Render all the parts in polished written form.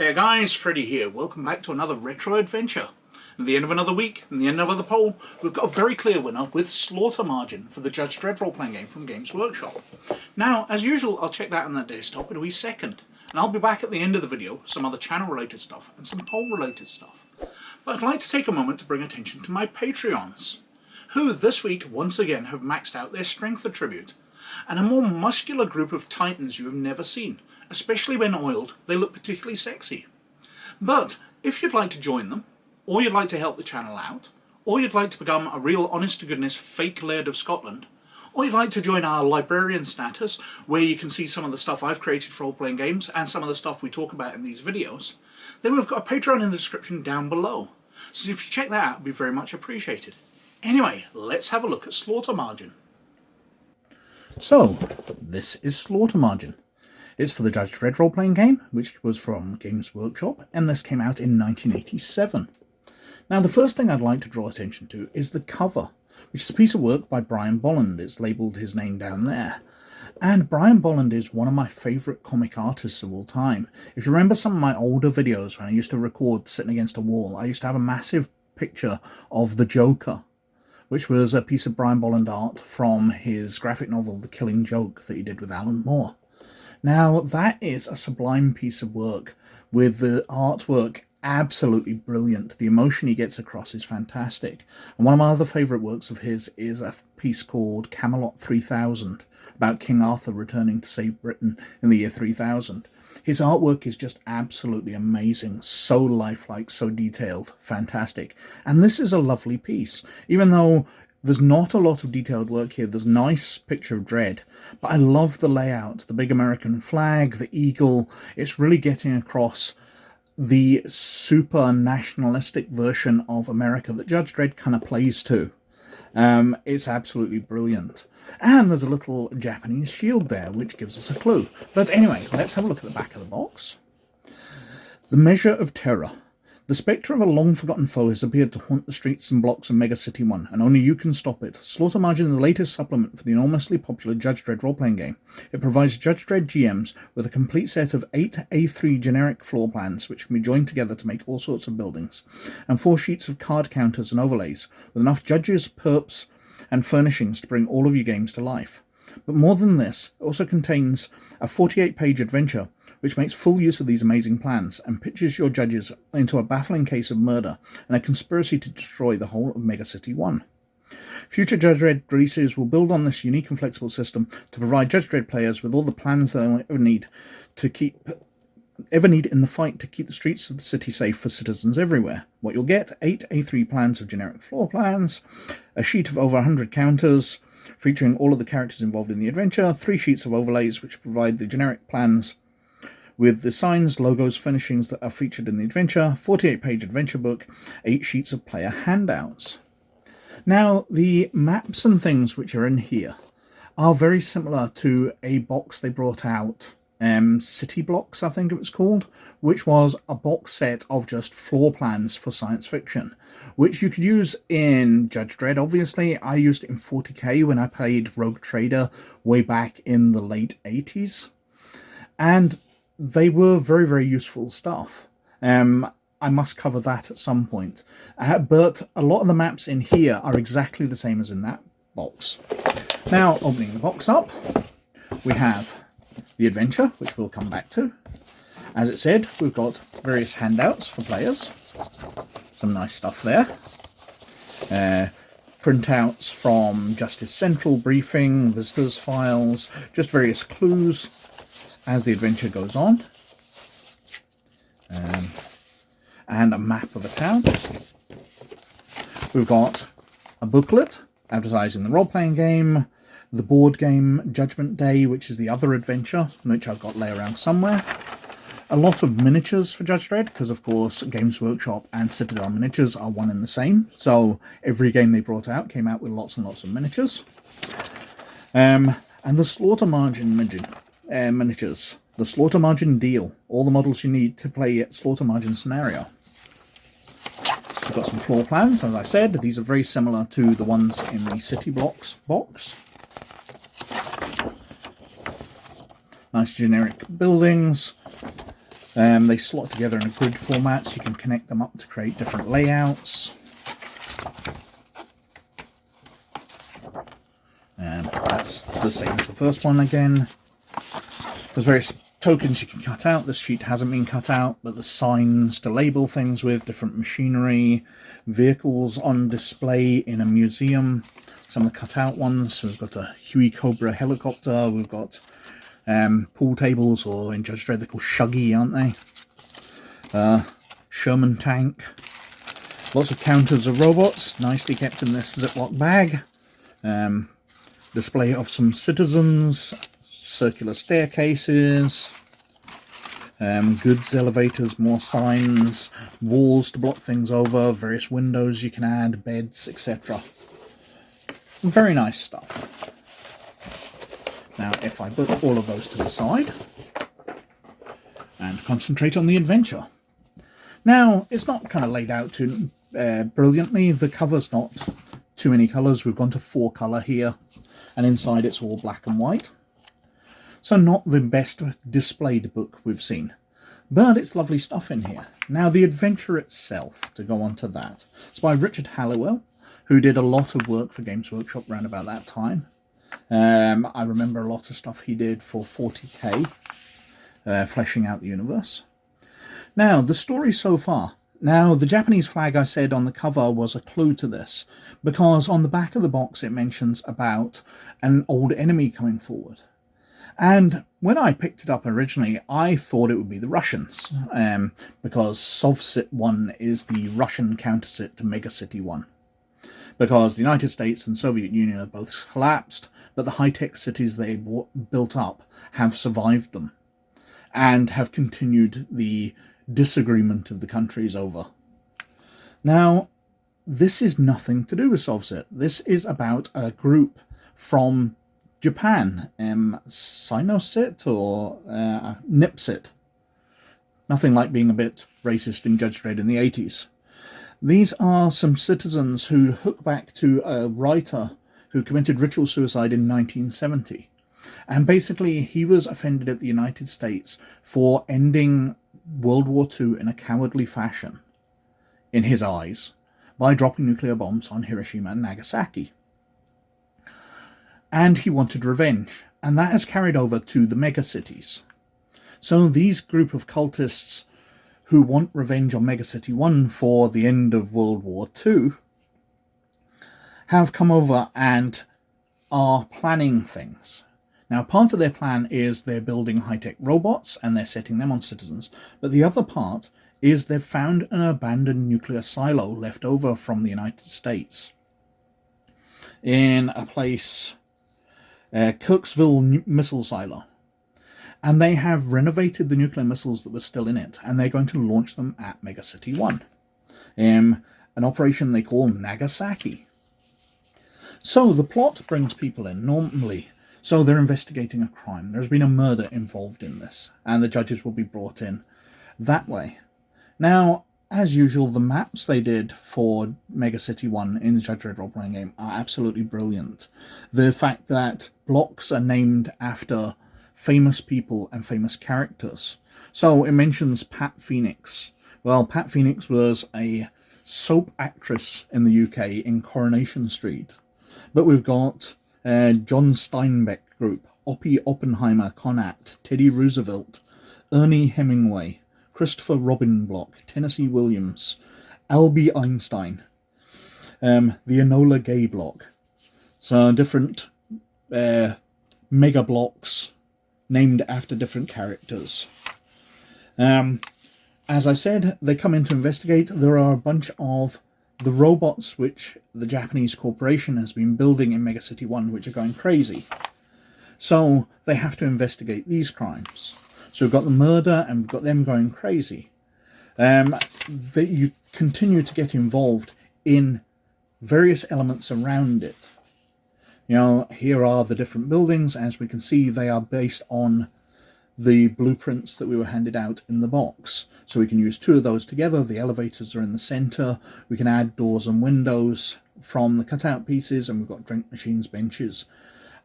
Hey guys, Freddy here. Welcome back to another retro adventure. At the end of another week, and the end of another poll, we've got a very clear winner with slaughter margin for the Judge Dredd Roleplaying Game from Games Workshop. Now, as usual, I'll check that on that desktop in a wee second, and I'll be back at the end of the video with some other channel-related stuff and some poll-related stuff. But I'd like to take a moment to bring attention to my Patreons, who this week once again have maxed out their strength attribute, and a more muscular group of titans you have never seen. Especially when oiled, they look particularly sexy. But if you'd like to join them, or you'd like to help the channel out, or you'd like to become a real honest-to-goodness fake Laird of Scotland, or you'd like to join our librarian status, where you can see some of the stuff I've created for role-playing games and some of the stuff we talk about in these videos, then we've got a Patreon in the description down below. So if you check that out, it'd be very much appreciated. Anyway, let's have a look at Slaughter Margin. So, this is Slaughter Margin. It's for the Judge Dredd Role-Playing Game, which was from Games Workshop, and this came out in 1987. Now, the first thing I'd like to draw attention to is the cover, which is a piece of work by Brian Bolland. It's labelled his name down there. And Brian Bolland is one of my favourite comic artists of all time. If you remember some of my older videos when I used to record sitting against a wall, I used to have a massive picture of the Joker, which was a piece of Brian Bolland art from his graphic novel, The Killing Joke, that he did with Alan Moore. Now, that is a sublime piece of work, with the artwork absolutely brilliant. The emotion he gets across is fantastic. And one of my other favourite works of his is a piece called Camelot 3000, about King Arthur returning to save Britain in the year 3000. His artwork is just absolutely amazing, so lifelike, so detailed, fantastic. And this is a lovely piece, even though there's not a lot of detailed work here. There's a nice picture of Dredd, but I love the layout, the big American flag, the eagle. It's really getting across the super nationalistic version of America that Judge Dredd kind of plays to. It's absolutely brilliant. And there's a little Japanese shield there, which gives us a clue. But anyway, let's have a look at the back of the box. The Measure of Terror. The spectre of a long-forgotten foe has appeared to haunt the streets and blocks of Mega City 1, and only you can stop it. Slaughter Margin is the latest supplement for the enormously popular Judge Dredd role-playing game. It provides Judge Dredd GMs with a complete set of 8 A3 generic floor plans, which can be joined together to make all sorts of buildings, and 4 sheets of card counters and overlays, with enough judges, perps, and furnishings to bring all of your games to life. But more than this, it also contains a 48-page adventure, which makes full use of these amazing plans and pitches your judges into a baffling case of murder and a conspiracy to destroy the whole of Mega City 1. Future Judge Dredd releases will build on this unique and flexible system to provide Judge Dredd players with all the plans they'll ever need in the fight to keep the streets of the city safe for citizens everywhere. What you'll get: 8 A3 plans of generic floor plans, a sheet of over 100 counters featuring all of the characters involved in the adventure, 3 sheets of overlays which provide the generic plans with the signs, logos, furnishings that are featured in the adventure, 48-page adventure book, 8 sheets of player handouts. Now, the maps and things which are in here are very similar to a box they brought out, City Blocks, I think it was called, which was a box set of just floor plans for science fiction, which you could use in Judge Dredd, obviously. I used it in 40k when I played Rogue Trader way back in the late 80s. And they were very, very useful stuff. I must cover that at some point. But a lot of the maps in here are exactly the same as in that box. Now, opening the box up, we have the adventure, which we'll come back to. As it said, we've got various handouts for players. Some nice stuff there. Printouts from Justice Central briefing, visitors files, just various clues as the adventure goes on, and a map of a town. We've got a booklet advertising the role-playing game, the board game Judgment Day, which is the other adventure, which I've got lay around somewhere. A lot of miniatures for Judge Dredd, because of course Games Workshop and Citadel miniatures are one and the same, so every game they brought out came out with lots and lots of miniatures. And the Slaughter Margin miniatures. The Slaughter Margin deal. All the models you need to play a Slaughter Margin scenario. We've got some floor plans, as I said. These are very similar to the ones in the City Blocks box. Nice generic buildings. They slot together in a grid format, so you can connect them up to create different layouts. And that's the same as the first one again. There's various tokens you can cut out. This sheet hasn't been cut out, but the signs to label things with, different machinery, vehicles on display in a museum. Some of the cut out ones. So we've got a Huey Cobra helicopter, we've got pool tables, or in Judge Dredd they're called Shuggy, aren't they? Sherman tank. Lots of counters of robots, nicely kept in this Ziploc bag. Display of some citizens, circular staircases, goods elevators, more signs, walls to block things over, various windows you can add, beds, etc. Very nice stuff. Now, if I put all of those to the side and concentrate on the adventure. Now, it's not kind of laid out too brilliantly. The cover's not too many colours. We've gone to 4-colour here, and inside it's all black and white. So not the best displayed book we've seen, but it's lovely stuff in here. Now, the adventure itself, to go on to that, it's by Richard Halliwell, who did a lot of work for Games Workshop around about that time. I remember a lot of stuff he did for 40k, fleshing out the universe. Now, the story so far. Now, the Japanese flag I said on the cover was a clue to this, because on the back of the box it mentions about an old enemy coming forward. And when I picked it up originally, I thought it would be the Russians, because Sovcit 1 is the Russian countersit to Megacity 1. Because the United States and Soviet Union have both collapsed, but the high-tech cities they built up have survived them, and have continued the disagreement of the countries over. Now, this is nothing to do with Sovcit. This is about a group from Japan, Sinosit or Nipsit. Nothing like being a bit racist in Judge Dredd in the 80s. These are some citizens who hook back to a writer who committed ritual suicide in 1970. And basically, he was offended at the United States for ending World War II in a cowardly fashion, in his eyes, by dropping nuclear bombs on Hiroshima and Nagasaki. And he wanted revenge, and that has carried over to the megacities. So these group of cultists who want revenge on Megacity 1 for the end of World War II have come over and are planning things. Now, part of their plan is they're building high-tech robots and they're setting them on citizens, but the other part is they've found an abandoned nuclear silo left over from the United States in a place, Kirksville Missile Silo. And they have renovated the nuclear missiles that were still in it, and they're going to launch them at Megacity 1. An operation they call Nagasaki. So the plot brings people in normally. So they're investigating a crime. There's been a murder involved in this, and the judges will be brought in that way. Now, as usual, the maps they did for Megacity 1 in the Judge Dredd Roleplaying Game are absolutely brilliant. The fact that blocks are named after famous people and famous characters. So it mentions Pat Phoenix. Well, Pat Phoenix was a soap actress in the UK in Coronation Street. But we've got John Steinbeck Group, Oppie Oppenheimer Connacht, Teddy Roosevelt, Ernie Hemingway, Christopher Robin Block, Tennessee Williams, Albie Einstein, the Enola Gay Block. So different mega blocks named after different characters. As I said, they come in to investigate. There are a bunch of the robots which the Japanese corporation has been building in Megacity 1, which are going crazy. So they have to investigate these crimes. So we've got the murder and we've got them going crazy. You continue to get involved in various elements around it. You know, here are the different buildings. As we can see, they are based on the blueprints that we were handed out in the box. So we can use two of those together. The elevators are in the center. We can add doors and windows from the cutout pieces, and we've got drink machines, benches,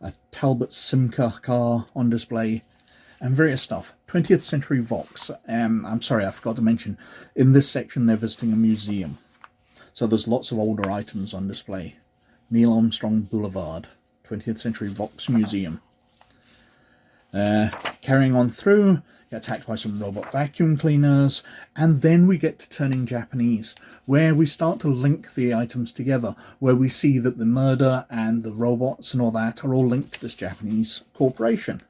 a Talbot Simca car on display, and various stuff. 20th Century Vox. I'm sorry, I forgot to mention, in this section they're visiting a museum. So there's lots of older items on display. Neil Armstrong Boulevard, 20th Century Vox Museum. Carrying on through, get attacked by some robot vacuum cleaners, and then we get to Turning Japanese, where we start to link the items together, where we see that the murder and the robots and all that are all linked to this Japanese corporation.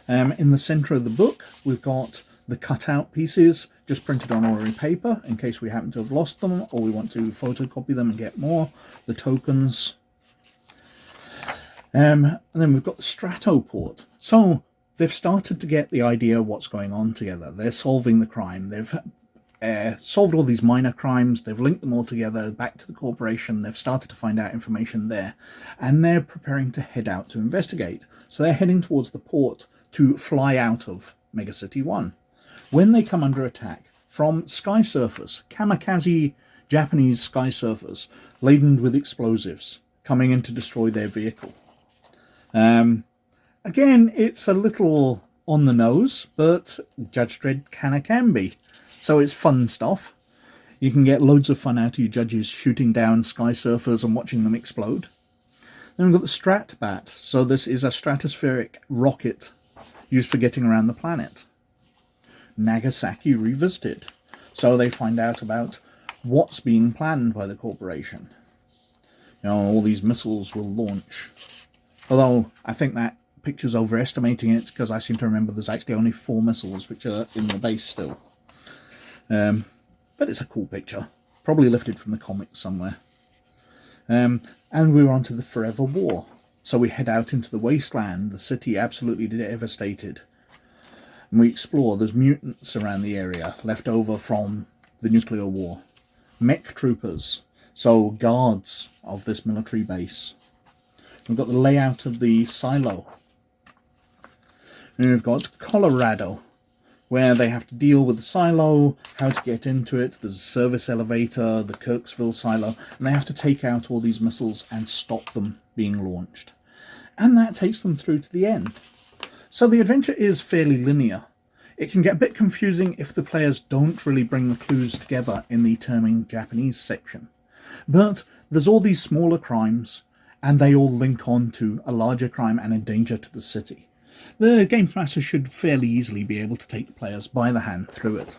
In the centre of the book, we've got the cutout pieces, just printed on ordinary paper, in case we happen to have lost them, or we want to photocopy them and get more, the tokens. And then we've got the Stratoport. So they've started to get the idea of what's going on together. They're solving the crime. They've solved all these minor crimes. They've linked them all together back to the corporation. They've started to find out information there. And they're preparing to head out to investigate. So they're heading towards the port to fly out of Megacity 1. When they come under attack from sky surfers, kamikaze Japanese sky surfers, laden with explosives, coming in to destroy their vehicle. Again, it's a little on the nose, but Judge Dredd can be. So it's fun stuff. You can get loads of fun out of your judges shooting down sky surfers and watching them explode. Then we've got the Stratbat. So this is a stratospheric rocket used for getting around the planet. Nagasaki Revisited. So they find out about what's being planned by the corporation. You know, all these missiles will launch. Although, I think that picture's overestimating it, because I seem to remember there's actually only 4 missiles which are in the base still. But it's a cool picture. Probably lifted from the comics somewhere. And we're on to the Forever War. So we head out into the wasteland, the city absolutely devastated. And we explore. There's mutants around the area, left over from the nuclear war. Mech troopers, so guards of this military base. We've got the layout of the silo. And we've got Colorado, where they have to deal with the silo, how to get into it. There's a service elevator, the Kirksville silo, and they have to take out all these missiles and stop them being launched. And that takes them through to the end. So the adventure is fairly linear. It can get a bit confusing if the players don't really bring the clues together in the Turning Japanese section. But there's all these smaller crimes, and they all link on to a larger crime and a danger to the city. The Game Master should fairly easily be able to take the players by the hand through it.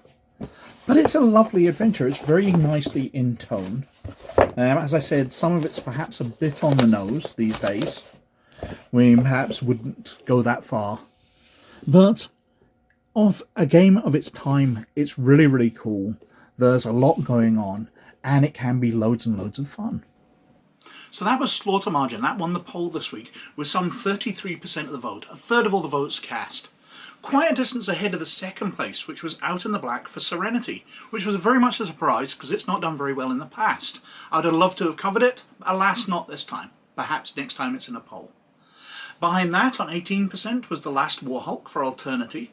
But it's a lovely adventure. It's very nicely in tone. As I said, some of it's perhaps a bit on the nose these days. We perhaps wouldn't go that far. But of a game of its time, it's really, really cool. There's a lot going on, and it can be loads and loads of fun. So that was Slaughter Margin. That won the poll this week with some 33% of the vote, a third of all the votes cast. Quite a distance ahead of the second place, which was Out in the Black for Serenity, which was very much a surprise because it's not done very well in the past. I'd have loved to have covered it, but alas, not this time. Perhaps next time it's in a poll. Behind that, on 18%, was The Last Warhulk for Alternity.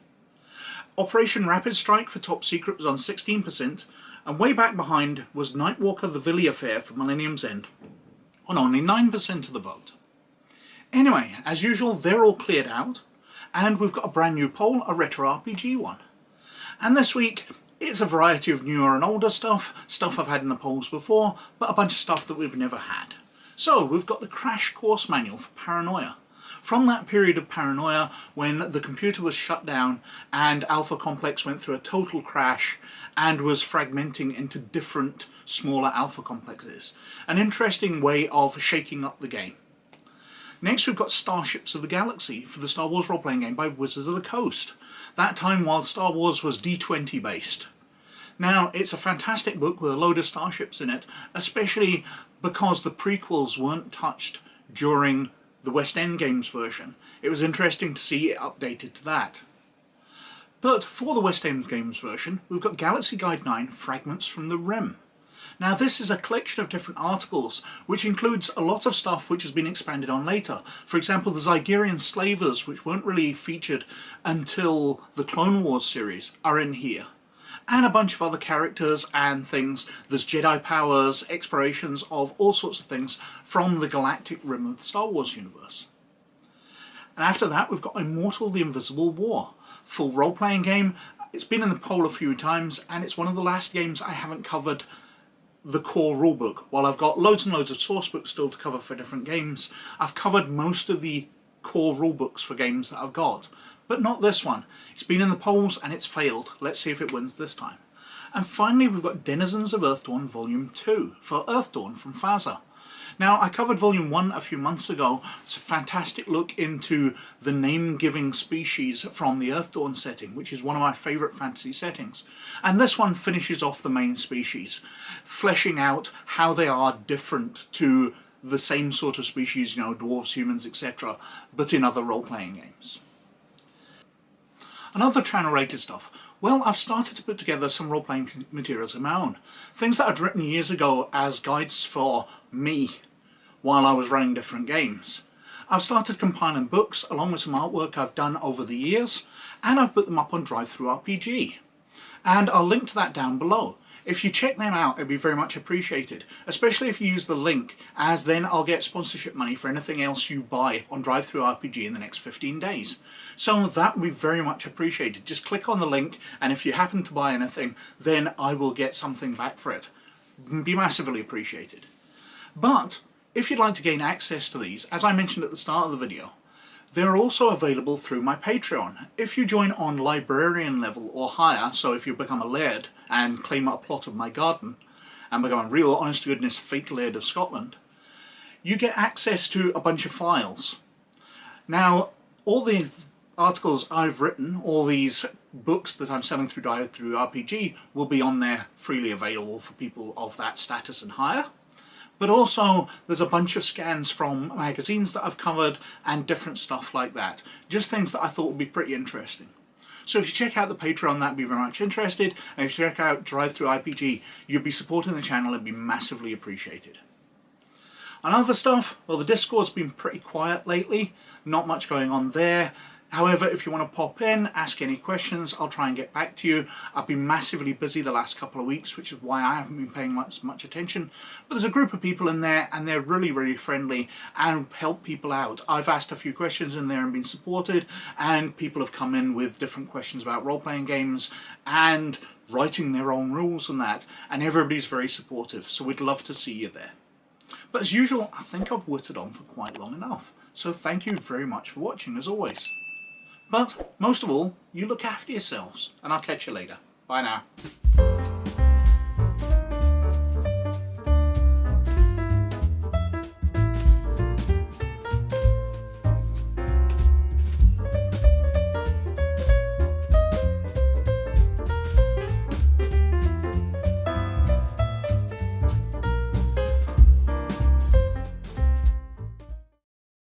Operation Rapid Strike for Top Secret was on 16%, and way back behind was Nightwalker the Villy Affair for Millennium's End, on only 9% of the vote. Anyway, as usual, they're all cleared out, and we've got a brand new poll, a DrivethruRPG one. And this week, it's a variety of newer and older stuff I've had in the polls before, but a bunch of stuff that we've never had. So, we've got the Crash Course Manual for Paranoia. From that period of paranoia when the computer was shut down and Alpha Complex went through a total crash and was fragmenting into different smaller alpha complexes. An interesting way of shaking up the game. Next we've got Starships of the Galaxy for the Star Wars role-playing game by Wizards of the Coast. That time while Star Wars was D20 based. Now it's a fantastic book with a load of starships in it, especially because the prequels weren't touched during the West End Games version. It was interesting to see it updated to that. But for the West End Games version, we've got Galaxy Guide 9 Fragments from the Rim. Now this is a collection of different articles, which includes a lot of stuff which has been expanded on later. For example, the Zygerian Slavers, which weren't really featured until the Clone Wars series, are in here. And a bunch of other characters and things. There's Jedi powers, explorations of all sorts of things from the galactic rim of the Star Wars universe. And after that, we've got Immortal: The Invisible War. Full role-playing game. It's been in the poll a few times, and it's one of the last games I haven't covered the core rulebook. While I've got loads and loads of sourcebooks still to cover for different games, I've covered most of the core rulebooks for games that I've got, but not this one. It's been in the polls and it's failed. Let's see if it wins this time. And finally, we've got Denizens of Earthdawn Volume 2 for Earthdawn from Fazer. Now, I covered Volume 1 a few months ago. It's a fantastic look into the name-giving species from the Earthdawn setting, which is one of my favourite fantasy settings. And this one finishes off the main species, fleshing out how they are different to the same sort of species, you know, dwarves, humans, etc., but in other role-playing games. Another channel-related stuff. Well, I've started to put together some role-playing materials of my own. Things that I'd written years ago as guides for me while I was running different games. I've started compiling books along with some artwork I've done over the years, and I've put them up on DrivethruRPG. And I'll link to that down below. If you check them out, it'd be very much appreciated, especially if you use the link, as then I'll get sponsorship money for anything else you buy on DrivethruRPG in the next 15 days. So that would be very much appreciated. Just click on the link, and if you happen to buy anything, then I will get something back for it. It'd be massively appreciated. But if you'd like to gain access to these, as I mentioned at the start of the video, they're also available through my Patreon. If you join on librarian level or higher, so if you become a laird and claim a plot of my garden and become a real honest-to-goodness fake laird of Scotland, you get access to a bunch of files. Now, all the articles I've written, all these books that I'm selling through DrivethruRPG, will be on there freely available for people of that status and higher. But also, there's a bunch of scans from magazines that I've covered and different stuff like that. Just things that I thought would be pretty interesting. So if you check out the Patreon, that'd be very much interested. And if you check out DrivethruRPG, you'd be supporting the channel. It'd be massively appreciated. On other stuff, well, the Discord's been pretty quiet lately. Not much going on there. However, if you want to pop in, ask any questions, I'll try and get back to you. I've been massively busy the last couple of weeks, which is why I haven't been paying much attention. But there's a group of people in there, and they're really, really friendly and help people out. I've asked a few questions in there and been supported, and people have come in with different questions about role-playing games and writing their own rules and that, and everybody's very supportive, so we'd love to see you there. But as usual, I think I've whittled on for quite long enough, so thank you very much for watching, as always. But, most of all, you look after yourselves, and I'll catch you later. Bye now.